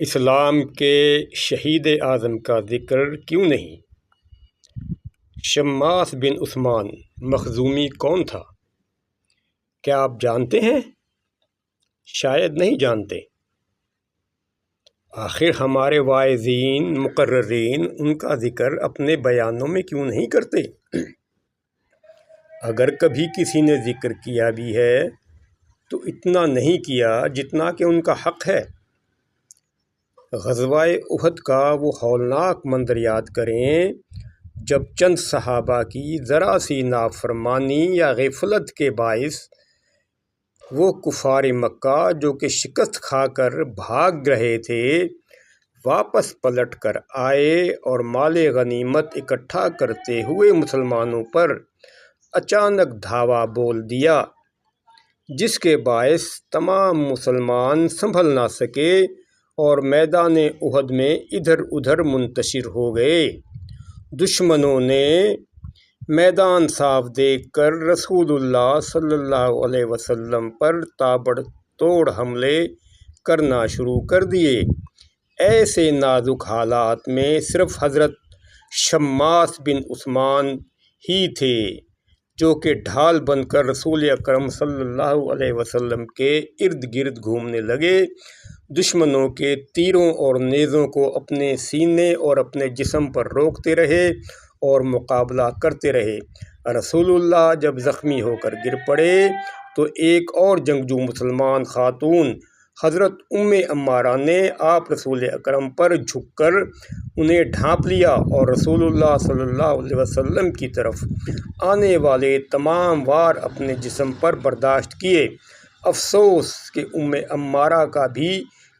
اسلام کے شہید اعظم کا ذکر کیوں نہیں؟ شماس بن عثمان مخزومی کون تھا؟ کیا آپ جانتے ہیں؟ شاید نہیں جانتے۔ آخر ہمارے واعظین مقررین ان کا ذکر اپنے بیانوں میں کیوں نہیں کرتے؟ اگر کبھی کسی نے ذکر کیا بھی ہے تو اتنا نہیں کیا جتنا کہ ان کا حق ہے۔ غزوہ احد کا وہ ہولناک منظر یاد کریں جب چند صحابہ کی ذرا سی نافرمانی یا غفلت کے باعث وہ کفار مکہ جو کہ شکست کھا کر بھاگ رہے تھے واپس پلٹ کر آئے اور مال غنیمت اکٹھا کرتے ہوئے مسلمانوں پر اچانک دھاوا بول دیا، جس کے باعث تمام مسلمان سنبھل نہ سکے اور میدان احد میں ادھر ادھر منتشر ہو گئے۔ دشمنوں نے میدان صاف دیکھ کر رسول اللہ صلی اللہ علیہ وسلم پر تابڑ توڑ حملے کرنا شروع کر دیے۔ ایسے نازک حالات میں صرف حضرت شماس بن عثمان ہی تھے جو کہ ڈھال بن کر رسول اکرم صلی اللہ علیہ وسلم کے ارد گرد گھومنے لگے، دشمنوں کے تیروں اور نیزوں کو اپنے سینے اور اپنے جسم پر روکتے رہے اور مقابلہ کرتے رہے۔ رسول اللہ جب زخمی ہو کر گر پڑے تو ایک اور جنگجو مسلمان خاتون حضرت عمارہ نے آپ رسول اکرم پر جھک کر انہیں ڈھانپ لیا اور رسول اللہ صلی اللہ علیہ وسلم کی طرف آنے والے تمام وار اپنے جسم پر برداشت کیے۔ افسوس کہ عمارہ کا بھی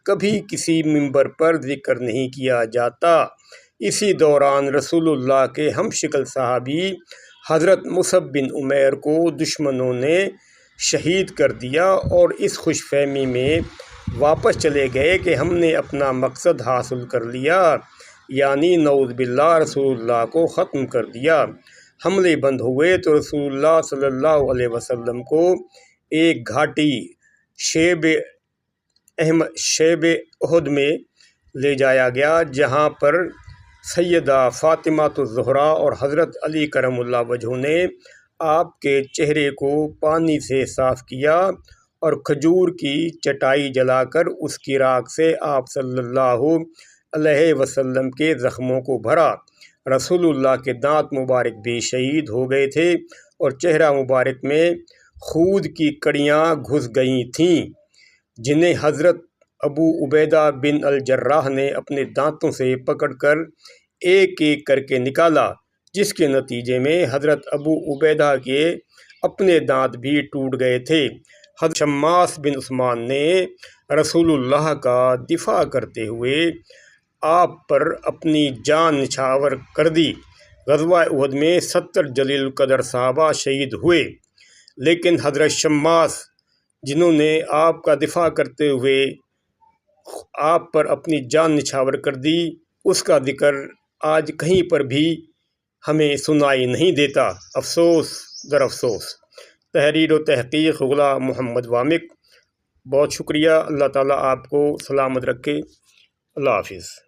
کبھی کسی منبر پر ذکر نہیں کیا جاتا۔ اسی دوران رسول اللہ کے ہم شکل صحابی حضرت مصعب بن عمیر کو دشمنوں نے شہید کر دیا اور اس خوش فہمی میں واپس چلے گئے کہ ہم نے اپنا مقصد حاصل کر لیا، یعنی نعوذ باللہ رسول اللہ کو ختم کر دیا۔ حملے بند ہوئے تو رسول اللہ صلی اللہ علیہ وسلم کو ایک گھاٹی شیب احد میں لے جایا گیا، جہاں پر سیدہ فاطمہ الزہرا اور حضرت علی کرم اللہ وجہہ نے آپ کے چہرے کو پانی سے صاف کیا اور کھجور کی چٹائی جلا کر اس کی راکھ سے آپ صلی اللہ علیہ وسلم کے زخموں کو بھرا۔ رسول اللہ کے دانت مبارک بھی شہید ہو گئے تھے اور چہرہ مبارک میں خود کی کڑیاں گھس گئی تھیں، جنہیں حضرت ابو عبیدہ بن الجراح نے اپنے دانتوں سے پکڑ کر ایک ایک کر کے نکالا، جس کے نتیجے میں حضرت ابو عبیدہ کے اپنے دانت بھی ٹوٹ گئے تھے۔ حضرت شماس بن عثمان نے رسول اللہ کا دفاع کرتے ہوئے آپ پر اپنی جان نچھاور کر دی۔ غزوہ احد میں 70 جلیل القدر صحابہ شہید ہوئے، لیکن حضرت شماس جنہوں نے آپ کا دفاع کرتے ہوئے آپ پر اپنی جان نچھاور کر دی، اس کا ذکر آج کہیں پر بھی ہمیں سنائی نہیں دیتا۔ افسوس در افسوس۔ تحریر و تحقیق غلام محمد وامق۔ بہت شکریہ۔ اللہ تعالیٰ آپ کو سلامت رکھے۔ اللہ حافظ۔